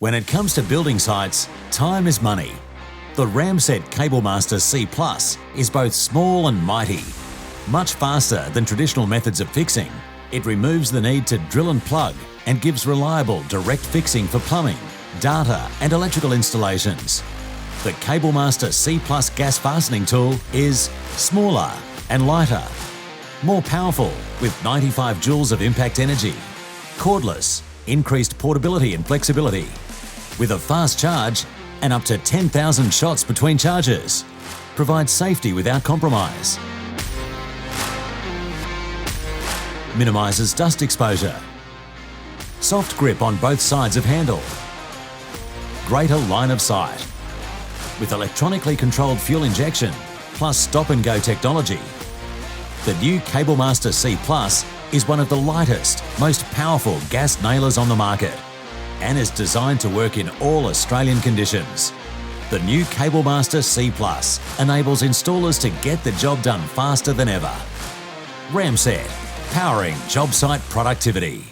When it comes to building sites, time is money. The Ramset CableMaster C-Plus is both small and mighty. Much faster than traditional methods of fixing, it removes the need to drill and plug and gives reliable direct fixing for plumbing, data and electrical installations. The CableMaster C-Plus Gas Fastening tool is smaller and lighter, more powerful with 95 joules of impact energy, cordless, increased portability and flexibility, with a fast charge and up to 10,000 shots between charges, provides safety without compromise, minimises dust exposure, soft grip on both sides of handle, greater line of sight. With electronically controlled fuel injection plus stop-and-go technology, the new CableMaster C-Plus is one of the lightest, most powerful gas nailers on the market and is designed to work in all Australian conditions. The new CableMaster C-Plus enables installers to get the job done faster than ever. Ramset, powering job site productivity.